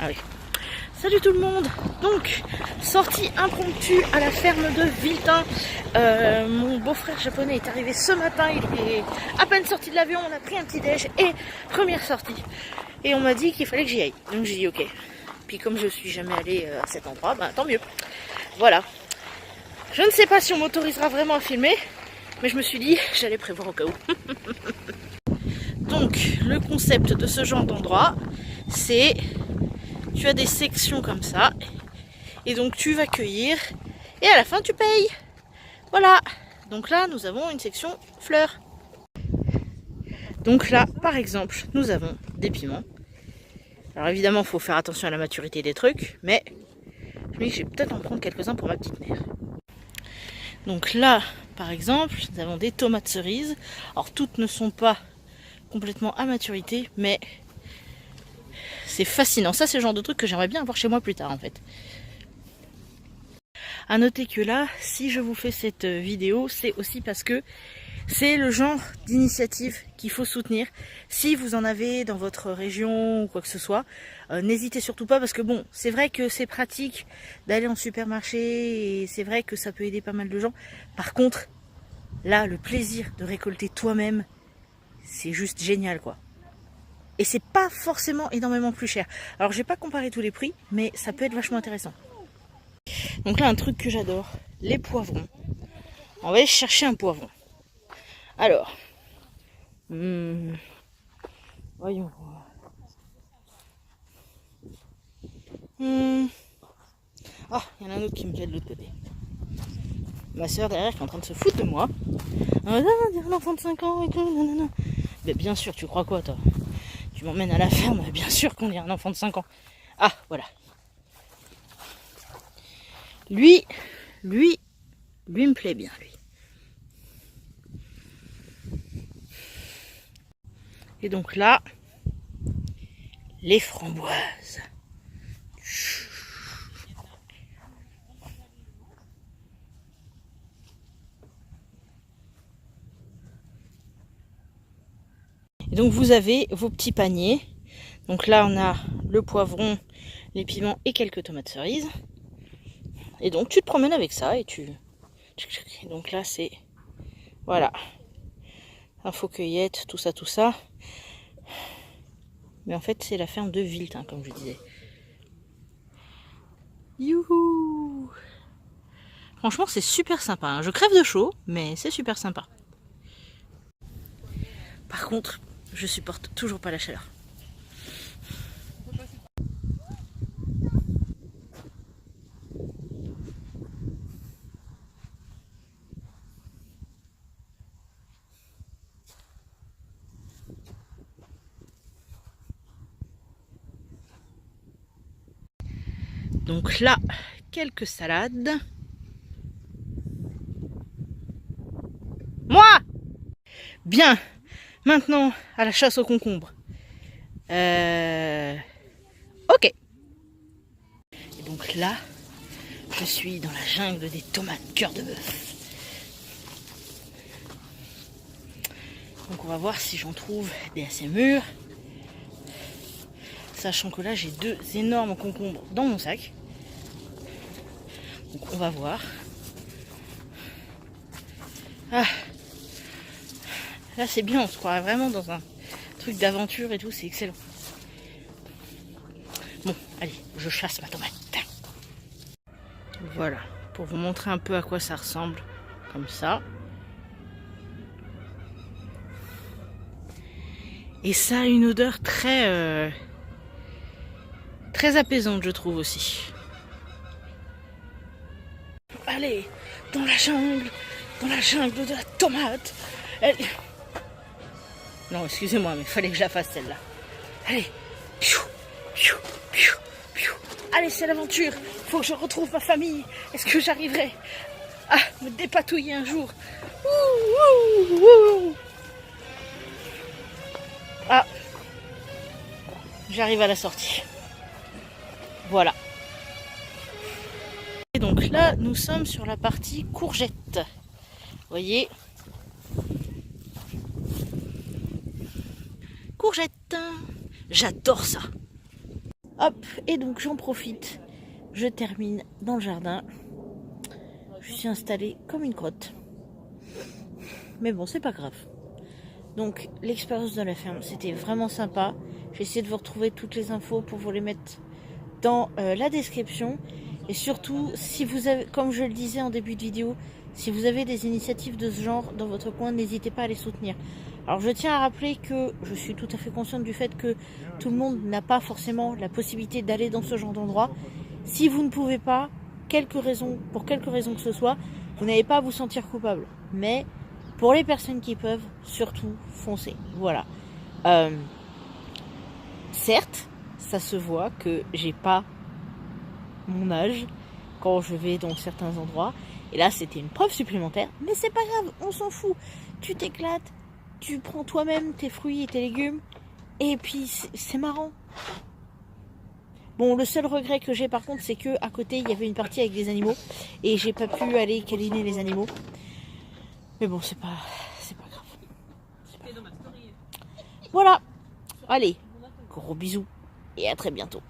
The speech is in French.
Allez. Salut tout le monde. Donc, sortie impromptue à la ferme de Viltin. Mon beau-frère japonais est arrivé ce matin. Il est à peine sorti de l'avion. On a pris un petit déj et première sortie. Et on m'a dit qu'il fallait que j'y aille. Donc j'ai dit ok. Puis comme je suis jamais allée à cet endroit, bah tant mieux. Voilà. Je ne sais pas si on m'autorisera vraiment à filmer, mais je me suis dit j'allais prévoir au cas où. Donc le concept de ce genre d'endroit, c'est tu as des sections comme ça, et donc tu vas cueillir, et à la fin tu payes. Voilà. Donc là nous avons une section fleurs. Donc là par exemple nous avons des piments. Alors évidemment il faut faire attention à la maturité des trucs, mais je me dis que je vais peut-être en prendre quelques-uns pour ma petite mère. Donc là par exemple nous avons des tomates cerises. Alors toutes ne sont pas complètement à maturité, mais c'est fascinant. Ça c'est le genre de truc que j'aimerais bien avoir chez moi plus tard en fait. A noter que là, si je vous fais cette vidéo, c'est aussi parce que c'est le genre d'initiative qu'il faut soutenir. Si vous en avez dans votre région ou quoi que ce soit, n'hésitez surtout pas, parce que bon, c'est vrai que c'est pratique d'aller en supermarché et c'est vrai que ça peut aider pas mal de gens. Par contre, là, le plaisir de récolter toi-même, c'est juste génial quoi. Et c'est pas forcément énormément plus cher. Alors j'ai pas comparé tous les prix, mais ça peut être vachement intéressant. Donc là, un truc que j'adore, les poivrons. On va aller chercher un poivron. Alors, voyons voir. Ah, il y en a un autre qui me plaît de l'autre côté. Ma soeur derrière qui est en train de se foutre de moi. Ah, un enfant de 5 ans et tout, nanana. Mais bien sûr, tu crois quoi toi? Tu m'emmènes à la ferme, bien sûr qu'on dirait un enfant de 5 ans. Ah, voilà. Lui me plaît bien, lui. Et donc là, les framboises. Et donc vous avez vos petits paniers. Donc là on a le poivron, les piments et quelques tomates cerises. Et donc tu te promènes avec ça et tu... Et donc là c'est... Voilà. Info cueillette, tout ça, tout ça. Mais en fait c'est la ferme de Viltin, comme je disais. Youhou! Franchement c'est super sympa. Hein. Je crève de chaud, mais c'est super sympa. Par contre, je supporte toujours pas la chaleur. Donc là, quelques salades. Moi! Bien. Maintenant, à la chasse aux concombres. Ok. Et donc là, je suis dans la jungle des tomates cœur de bœuf. Donc on va voir si j'en trouve des assez mûrs. Sachant que là, j'ai 2 énormes concombres dans mon sac. Donc on va voir. Ah. Là c'est bien, on se croirait vraiment dans un truc d'aventure et tout, c'est excellent. Bon, allez, je chasse ma tomate. Voilà, pour vous montrer un peu à quoi ça ressemble, comme ça. Et ça a une odeur très apaisante, je trouve aussi. Allez, dans la jungle de la tomate. Elle... Non, excusez-moi, mais il fallait que je la fasse celle-là. Allez. Allez, c'est l'aventure. Il faut que je retrouve ma famille. Est-ce que j'arriverai à me dépatouiller un jour? Ah. J'arrive à la sortie. Voilà. Et donc là, nous sommes sur la partie courgette. Vous voyez? Courgette. J'adore ça. Hop, et donc j'en profite. Je termine dans le jardin. Je suis installée comme une crotte. Mais bon, c'est pas grave. Donc, l'expérience de la ferme, c'était vraiment sympa. J'ai essayé de vous retrouver toutes les infos pour vous les mettre dans la description. Et surtout, si vous avez, comme je le disais en début de vidéo, si vous avez des initiatives de ce genre dans votre coin, n'hésitez pas à les soutenir. Alors, je tiens à rappeler que je suis tout à fait consciente du fait que tout le monde n'a pas forcément la possibilité d'aller dans ce genre d'endroit. Si vous ne pouvez pas, pour quelques raisons que ce soit, vous n'avez pas à vous sentir coupable. Mais pour les personnes qui peuvent, surtout, foncez. Voilà. Certes, ça se voit que j'ai pas mon âge quand je vais dans certains endroits. Et là, c'était une preuve supplémentaire. Mais c'est pas grave, on s'en fout. Tu t'éclates, tu prends toi-même tes fruits et tes légumes. Et puis, c'est marrant. Bon, le seul regret que j'ai par contre, c'est que à côté, il y avait une partie avec des animaux. Et j'ai pas pu aller câliner les animaux. Mais bon, c'est pas grave. Voilà. Allez, gros bisous. Et à très bientôt.